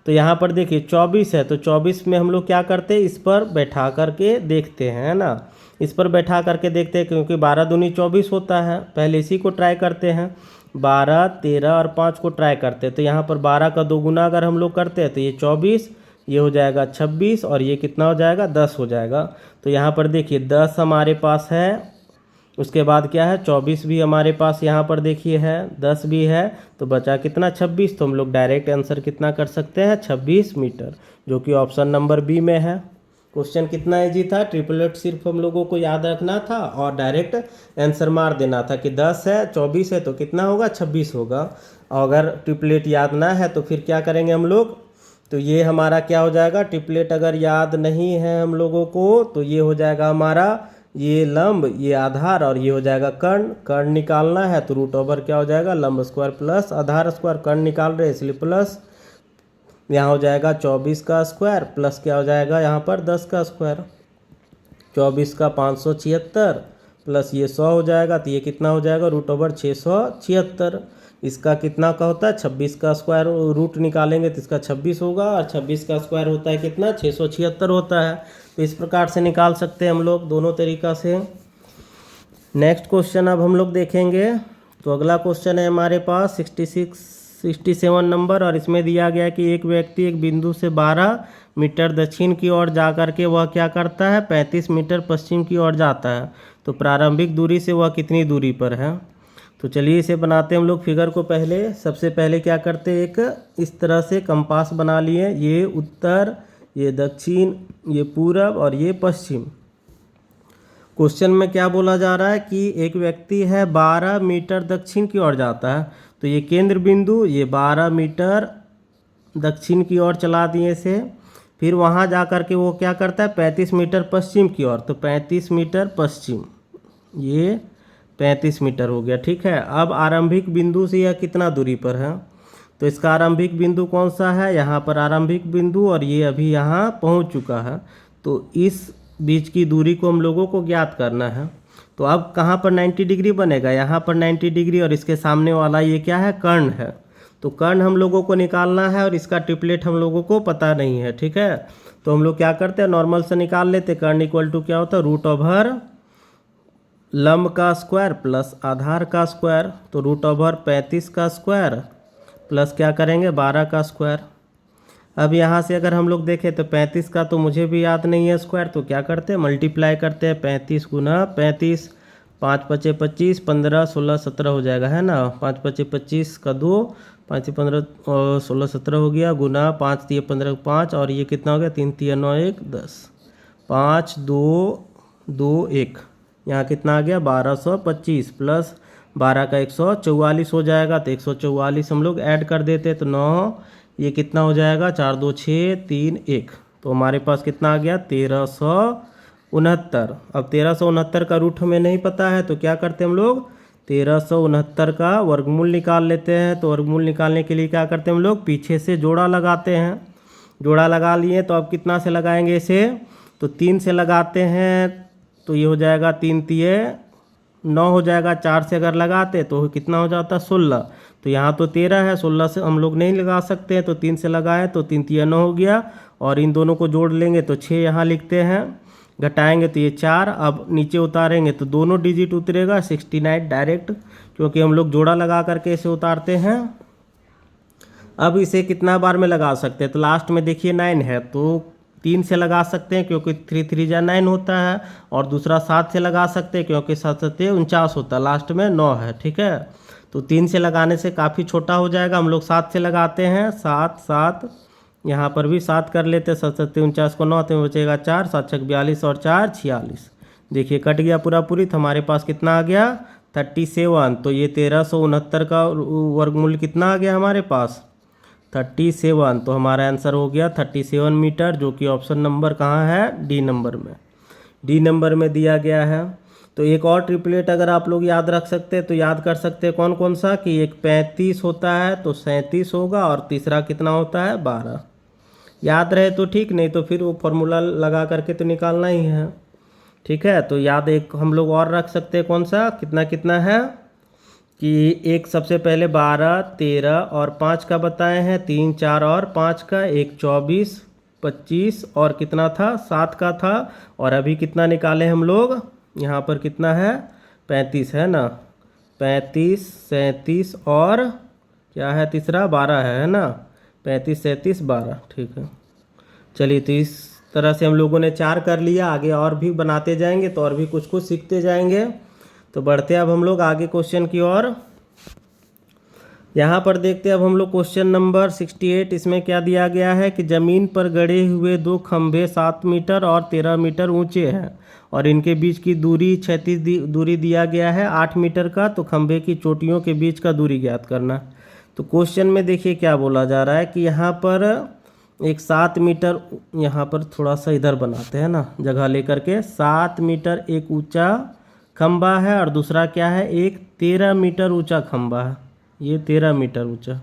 Speaker 1: तो यहाँ पर देखिए 24 है, तो 24 में हम लोग क्या करते हैं, इस पर बैठा करके देखते हैं, है ना, इस पर बैठा करके देखते हैं, क्योंकि 12 दूनी 24 होता है। पहले इसी को ट्राई करते हैं, 12 13 और 5 को ट्राई करते हैं। तो यहाँ पर 12 का 2 गुना अगर हम लोग करते हैं तो ये 24, ये हो जाएगा 26 और ये कितना हो जाएगा, 10 हो जाएगा। तो यहाँ पर देखिए 10 हमारे पास है, उसके बाद क्या है 24 भी हमारे पास यहाँ पर देखिए है, 10 भी है, तो बचा कितना 26। तो हम लोग डायरेक्ट आंसर कितना कर सकते हैं, 26 मीटर, जो कि ऑप्शन नंबर बी में है। क्वेश्चन कितना इजी था, ट्रिपलेट सिर्फ हम लोगों को याद रखना था और डायरेक्ट आंसर मार देना था कि 10 है 24 है तो कितना होगा, 26 होगा। और अगर ट्रिपलेट याद ना है तो फिर क्या करेंगे हम लोग, तो ये हमारा क्या हो जाएगा, ट्रिपलेट अगर याद नहीं है हम लोगों को तो ये हो जाएगा हमारा, ये लंब ये आधार और ये हो जाएगा कर्ण। कर्ण निकालना है तो रूट ओवर क्या हो जाएगा, लंब स्क्वायर प्लस आधार स्क्वायर, कर्ण निकाल रहे हैं इसलिए प्लस, यहाँ हो जाएगा 24 का स्क्वायर प्लस क्या हो जाएगा यहाँ पर 10 का स्क्वायर, 24 का 576 प्लस ये 100 हो जाएगा, तो ये कितना हो जाएगा, रूट ओवर 676। इसका कितना का होता है, 26 का स्क्वायर रूट निकालेंगे तो इसका 26 होगा और 26 का स्क्वायर होता है कितना, 676 होता है। तो इस प्रकार से निकाल सकते हैं हम लोग दोनों तरीक़ा से। नेक्स्ट क्वेश्चन अब हम लोग देखेंगे। तो अगला क्वेश्चन है हमारे पास 67 नंबर, और इसमें दिया गया है कि एक व्यक्ति एक बिंदु से 12 मीटर दक्षिण की ओर जा करके वह क्या करता है, 35 मीटर पश्चिम की ओर जाता है। तो प्रारंभिक दूरी से वह कितनी दूरी पर है। तो चलिए इसे बनाते हैं हम लोग फिगर को। पहले सबसे पहले क्या करते हैं, एक इस तरह से कंपास बना लिए, ये उत्तर, ये दक्षिण, ये पूरब और ये पश्चिम। क्वेश्चन में क्या बोला जा रहा है कि एक व्यक्ति है 12 मीटर दक्षिण की ओर जाता है, तो ये केंद्र बिंदु ये 12 मीटर दक्षिण की ओर चला दिए से, फिर वहाँ जा कर के वो क्या करता है 35 मीटर पश्चिम की ओर, तो 35 मीटर पश्चिम, ये 35 मीटर हो गया। ठीक है, अब आरंभिक बिंदु से यह कितना दूरी पर है, तो इसका आरंभिक बिंदु कौन सा है, यहाँ पर आरंभिक बिंदु, और ये अभी यहाँ पहुँच चुका है। तो इस बीच की दूरी को हम लोगों को ज्ञात करना है। तो अब कहाँ पर 90 डिग्री बनेगा, यहाँ पर 90 डिग्री, और इसके सामने वाला ये क्या है, कर्ण है। तो कर्ण हम लोगों को निकालना है और इसका ट्रिपलेट हम लोगों को पता नहीं है। ठीक है, तो हम लोग क्या करते हैं, नॉर्मल से निकाल लेते। कर्ण इक्वल टू क्या होता है, रूट ओवर लंब का स्क्वायर प्लस आधार का स्क्वायर, तो रूट ओवर 35 का स्क्वायर प्लस क्या करेंगे 12 का स्क्वायर। अब यहाँ से अगर हम लोग देखें तो 35 का तो मुझे भी याद नहीं है स्क्वायर, तो क्या करते हैं मल्टीप्लाई करते हैं, 35 गुना 35, 5 पचे 25, 15 16 17 हो जाएगा, है ना। 5 पचे 25 का 2, 5 15 16 17 हो गया, गुना 5 3 15 5, और ये कितना हो गया 3 3 9 1 10, 5 2 2 1, यहाँ कितना आ गया 1225 प्लस 12 का 144 हो जाएगा, तो 144 हम लोग ऐड कर देते तो 9, ये कितना हो जाएगा 4 2 6 3 1, तो हमारे पास कितना आ गया 1369। अब 1369 का रूट हमें नहीं पता है, तो क्या करते हैं हम लोग 1369 का वर्गमूल निकाल लेते हैं। तो वर्गमूल निकालने के लिए क्या करते हैं हम लोग, पीछे से जोड़ा लगाते हैं। जोड़ा लगा लिए, तो अब कितना से लगाएंगे इसे, तो 3 से लगाते हैं, तो ये हो जाएगा 3 3 9 हो जाएगा। 4 से अगर लगाते तो कितना हो जाता 16, तो यहाँ तो 13 है, 16 से हम लोग नहीं लगा सकते हैं, तो 3 से लगाए तो 3 3 9 हो गया, और इन दोनों को जोड़ लेंगे तो 6 यहाँ लिखते हैं, घटाएंगे तो ये 4, अब नीचे उतारेंगे तो दोनों डिजिट उतरेगा 69 डायरेक्ट, क्योंकि हम लोग जोड़ा लगा करके इसे उतारते हैं। अब इसे कितना बार में लगा सकते हैं, तो लास्ट में देखिए 9 है तो 3 से लगा सकते हैं क्योंकि 3 3 जा 9 होता है, और दूसरा 7 से लगा सकते हैं क्योंकि 7 7 49 होता है, लास्ट में 9 है। ठीक है, तो 3 से लगाने से काफ़ी छोटा हो जाएगा, हम लोग 7 से लगाते हैं। 7 7 यहाँ पर भी 7 कर लेते हैं, 7 7 49 को 9 तो बचेगा 4, 7 6 42 और 4 46। देखिए कट गया पूरा पूरी, तो हमारे पास कितना आ गया 37। तो ये 1369 का वर्गमूल कितना आ गया हमारे पास 37। तो हमारा आंसर हो गया 37 मीटर, जो कि ऑप्शन नंबर कहाँ है, डी नंबर में, डी नंबर में दिया गया है। तो एक और ट्रिपलेट अगर आप लोग याद रख सकते हैं तो याद कर सकते हैं कौन कौन सा, कि एक 35 होता है तो 37 होगा, और तीसरा कितना होता है 12। याद रहे तो ठीक, नहीं तो फिर वो फॉर्मूला लगा करके तो निकालना ही है। ठीक है, तो याद एक हम लोग और रख सकते हैं कौन सा, कितना कितना है, कि एक सबसे पहले 12 13 और 5 का बताए हैं, 3 4 और 5 का, एक 24 25 और कितना था 7 का था, और अभी कितना निकाले हम लोग, यहाँ पर कितना है 35 है ना, 35 37 और क्या है तीसरा 12 है ना, 35 37 12। ठीक है, चलिए तो इस तरह से हम लोगों ने 4 कर लिया, आगे और भी बनाते जाएंगे तो और भी कुछ कुछ सीखते जाएंगे। तो बढ़ते अब हम लोग आगे क्वेश्चन की ओर। यहाँ पर देखते हैं अब हम लोग क्वेश्चन नंबर 68। इसमें क्या दिया गया है कि ज़मीन पर गड़े हुए 2 खंभे 7 मीटर और 13 मीटर ऊंचे हैं, और इनके बीच की दूरी क्षैतिज दूरी दिया गया है 8 मीटर का, तो खंभे की चोटियों के बीच का दूरी ज्ञात करना। तो क्वेश्चन में देखिए क्या बोला जा रहा है कि यहाँ पर एक 7 मीटर, यहाँ पर थोड़ा सा इधर बनाते हैं ना जगह लेकर के, 7 मीटर एक ऊंचा खंबा है, और दूसरा क्या है एक 13 मीटर ऊंचा खंबा है, ये 13 मीटर ऊंचा।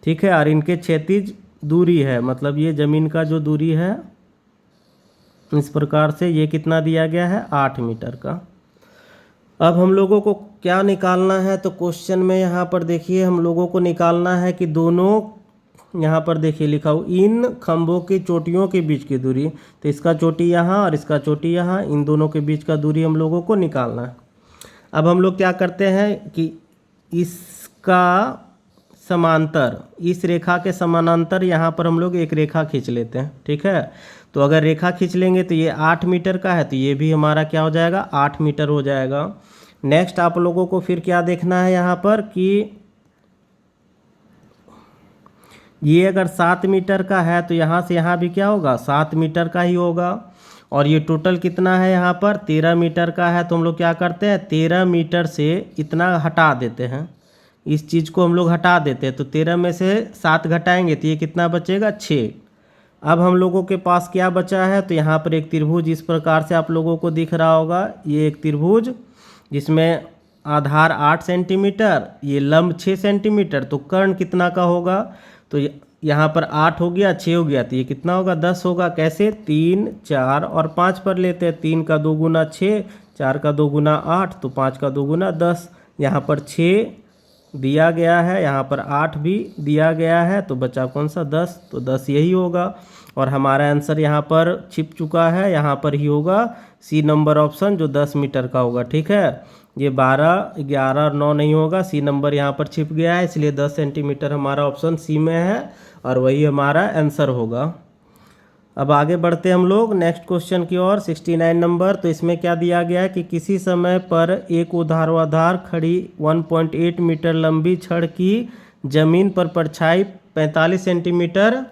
Speaker 1: ठीक है, और इनके क्षैतिज दूरी है, मतलब ये ज़मीन का जो दूरी है इस प्रकार से, ये कितना दिया गया है 8 मीटर का। अब हम लोगों को क्या निकालना है, तो क्वेश्चन में यहाँ पर देखिए हम लोगों को निकालना है कि दोनों, यहाँ पर देखिए लिखा हो इन खंभों की चोटियों के बीच की दूरी, तो इसका चोटी यहाँ और इसका चोटी यहाँ, इन दोनों के बीच का दूरी हम लोगों को निकालना है। अब हम लोग क्या करते हैं कि इसका समांतर, इस रेखा के समानांतर यहाँ पर हम लोग एक रेखा खींच लेते हैं। ठीक है, तो अगर रेखा खींच लेंगे तो ये 8 मीटर का है, तो ये भी हमारा क्या हो जाएगा 8 मीटर हो जाएगा। नेक्स्ट आप लोगों को फिर क्या देखना है यहाँ पर कि ये अगर 7 मीटर का है तो यहाँ से यहाँ भी क्या होगा 7 मीटर का ही होगा, और ये टोटल कितना है यहाँ पर 13 मीटर का है। तो हम लोग क्या करते हैं 13 मीटर से इतना हटा देते हैं, इस चीज़ को हम लोग हटा देते हैं, तो 13 में से 7 घटाएंगे तो ये कितना बचेगा 6। अब हम लोगों के पास क्या बचा है, तो यहाँ पर एक त्रिभुज इस प्रकार से आप लोगों को दिख रहा होगा, ये एक त्रिभुज जिसमें आधार 8 सेंटीमीटर, ये लंब 6 सेंटीमीटर, तो कर्ण कितना का होगा, तो यहाँ पर 8 हो गया 6 हो गया, तो ये कितना होगा 10 होगा। कैसे 3 4 और 5 पर लेते हैं, 3 का 2 गुना 6, 4 का 2 गुना 8, तो 5 का 2 गुना 10। यहाँ पर 6 दिया गया है, यहाँ पर 8 भी दिया गया है, तो बचा कौन सा 10, तो 10 यही होगा। और हमारा आंसर यहाँ पर छिप चुका है, यहाँ पर ही होगा सी नंबर ऑप्शन, जो 10 मीटर का होगा। ठीक है, ये 12 11 और 9 नहीं होगा, सी नंबर यहाँ पर छिप गया है, इसलिए 10 सेंटीमीटर हमारा ऑप्शन सी में है, और वही हमारा आंसर होगा। अब आगे बढ़ते हैं हम लोग नेक्स्ट क्वेश्चन की ओर, 69 नंबर। तो इसमें क्या दिया गया है कि किसी समय पर एक ऊर्ध्वाधर खड़ी 1.8 मीटर लंबी छड़ की जमीन पर परछाई 45 सेंटीमीटर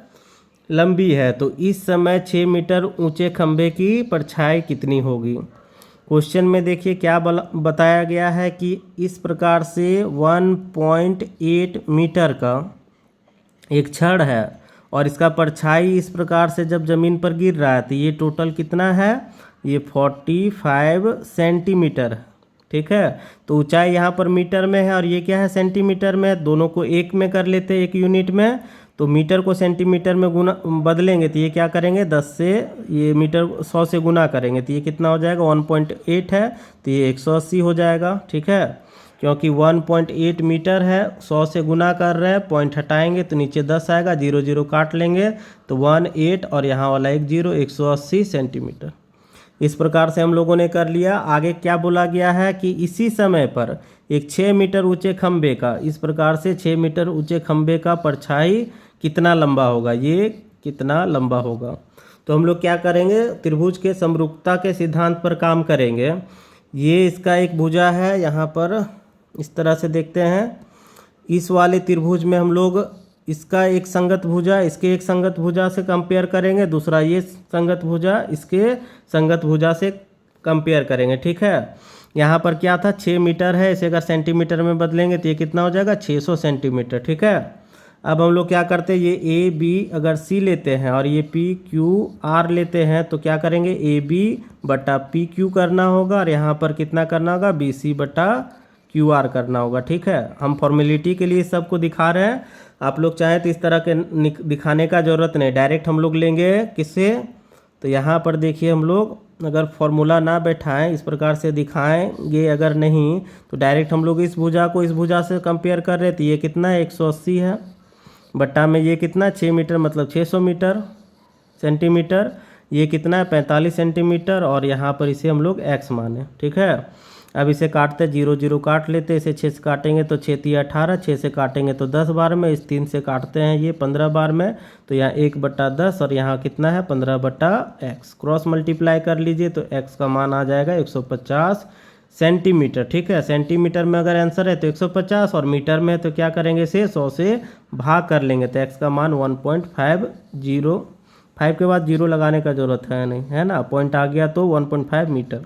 Speaker 1: लंबी है, तो इस समय 6 मीटर ऊंचे खंभे की परछाई कितनी होगी। क्वेश्चन में देखिए क्या बताया गया है कि इस प्रकार से 1.8 मीटर का एक छड़ है, और इसका परछाई इस प्रकार से जब ज़मीन पर गिर रहा है, तो ये टोटल कितना है, ये 45 सेंटीमीटर। ठीक है, तो ऊंचाई यहाँ पर मीटर में है और ये क्या है सेंटीमीटर में, दोनों को एक में कर लेते हैं, एक यूनिट में, तो मीटर को सेंटीमीटर में गुना बदलेंगे तो ये क्या करेंगे 10 से ये मीटर 100 से गुना करेंगे, तो ये कितना हो जाएगा 1.8 है, तो ये 180 हो जाएगा। ठीक है, क्योंकि 1.8 मीटर है, 100 से गुना कर रहे हैं, पॉइंट हटाएंगे तो नीचे 10 आएगा, 0 0 काट लेंगे तो 18 और यहाँ वाला एक 0, 180 सेंटीमीटर। इस प्रकार से हम लोगों ने कर लिया। आगे क्या बोला गया है कि इसी समय पर एक 6 मीटर ऊंचे खंबे का, इस प्रकार से 6 मीटर ऊंचे खंबे का परछाई कितना लंबा होगा, ये कितना लंबा होगा। तो हम लोग क्या करेंगे, त्रिभुज के समरूपता के सिद्धांत पर काम करेंगे। ये इसका एक भुजा है, यहाँ पर इस तरह से देखते हैं। इस वाले त्रिभुज में हम लोग इसका एक संगत भुजा इसके एक संगत भुजा से कंपेयर करेंगे, दूसरा ये संगत भुजा इसके संगत भुजा से कंपेयर करेंगे, ठीक है। यहाँ पर क्या था, 6 मीटर है, इसे अगर सेंटीमीटर में बदलेंगे तो ये कितना हो जाएगा, 600 सेंटीमीटर, ठीक है। अब हम लोग क्या करते हैं, ये ए बी अगर सी लेते हैं और ये पी क्यू आर लेते हैं तो क्या करेंगे, ए बी बटा पी क्यू करना होगा और यहाँ पर कितना करना होगा, बी सी बटा क्यू आर करना होगा, ठीक है। हम फॉर्मेलिटी के लिए सबको दिखा रहे हैं, आप लोग चाहें तो इस तरह के दिखाने का ज़रूरत नहीं, डायरेक्ट हम लोग लेंगे किससे, तो यहाँ पर देखिए हम लोग अगर फॉर्मूला ना बैठाएं, इस प्रकार से दिखाएंगे अगर नहीं तो डायरेक्ट हम लोग इस भुजा को इस भुजा से कंपेयर कर रहे थे, ये कितना है 180 है, बट्टा में ये कितना 6 मीटर मतलब 600 मीटर सेंटीमीटर, ये कितना है 45 सेंटीमीटर और यहाँ पर इसे हम लोग x माने, ठीक है। अब इसे काटते 0 0 काट लेते, इसे 6 से काटेंगे तो 6 3 18, 6 से काटेंगे तो 10 बार में, इस 3 से काटते हैं ये 15 बार में, तो यहाँ 1/10 और यहाँ कितना है 15/x, क्रॉस मल्टीप्लाई कर लीजिए तो x का मान आ जाएगा 150 सेंटीमीटर, ठीक है। सेंटीमीटर में अगर आंसर है तो 150 और मीटर में तो क्या करेंगे, इसे 100 से भाग कर लेंगे तो x का मान 1.50, 5 के बाद 0 लगाने का ज़रूरत है नहीं, है ना, पॉइंट आ गया तो 1.5 मीटर,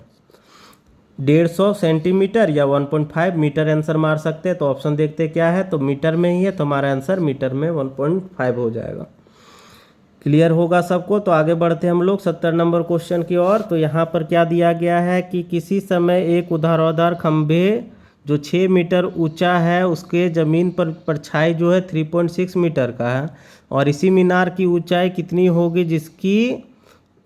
Speaker 1: 150 सेंटीमीटर या 1.5 मीटर आंसर मार सकते हैं। तो ऑप्शन देखते क्या है, तो मीटर में ही है तो हमारा आंसर मीटर में 1.5 हो जाएगा। क्लियर होगा सबको। तो आगे बढ़ते हैं हम लोग 70 नंबर क्वेश्चन की ओर। तो यहाँ पर क्या दिया गया है कि किसी समय एक ऊर्ध्वाधर खंभे जो 6 मीटर ऊंचा है उसके ज़मीन पर परछाई जो है 3.6 मीटर का है और इसी मीनार की ऊंचाई कितनी होगी जिसकी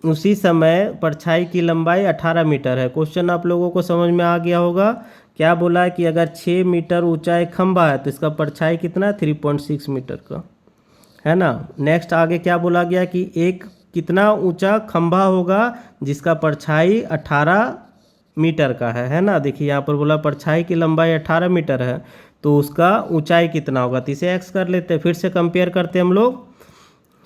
Speaker 1: उसी समय परछाई की लंबाई 18 मीटर है। क्वेश्चन आप लोगों को समझ में आ गया होगा। क्या बोला है कि अगर 6 मीटर ऊंचा एक खंभा है तो इसका परछाई कितना है 3.6 मीटर का, है ना। नेक्स्ट आगे क्या बोला गया कि एक कितना ऊंचा खंभा होगा जिसका परछाई 18 मीटर का है ना। देखिए यहाँ पर बोला परछाई की लंबाई 18 मीटर है तो उसका ऊंचाई कितना होगा, तो इसे एक्स कर लेते हैं। फिर से कंपेयर करते हैं हम लोग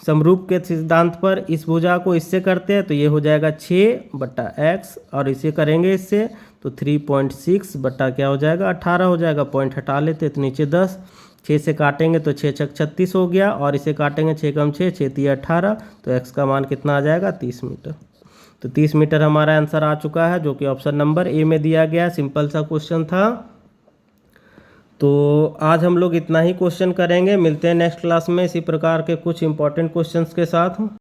Speaker 1: समरूप के सिद्धांत पर, इस भुजा को इससे करते हैं तो ये हो जाएगा 6/x और इसे करेंगे इससे तो 3.6 बटा क्या हो जाएगा 18 हो जाएगा, पॉइंट हटा लेते हैं तो नीचे 10, 6 से काटेंगे तो 6 6 36 हो गया और इसे काटेंगे 6 कम 6 6 3 18 तो x का मान कितना आ जाएगा 30 मीटर। तो 30 मीटर हमारा आंसर आ चुका है जो कि ऑप्शन नंबर ए में दिया गया। सिंपल सा क्वेश्चन था। तो आज हम लोग इतना ही क्वेश्चन करेंगे, मिलते हैं नेक्स्ट क्लास में इसी प्रकार के कुछ इंपॉर्टेंट क्वेश्चंस के साथ।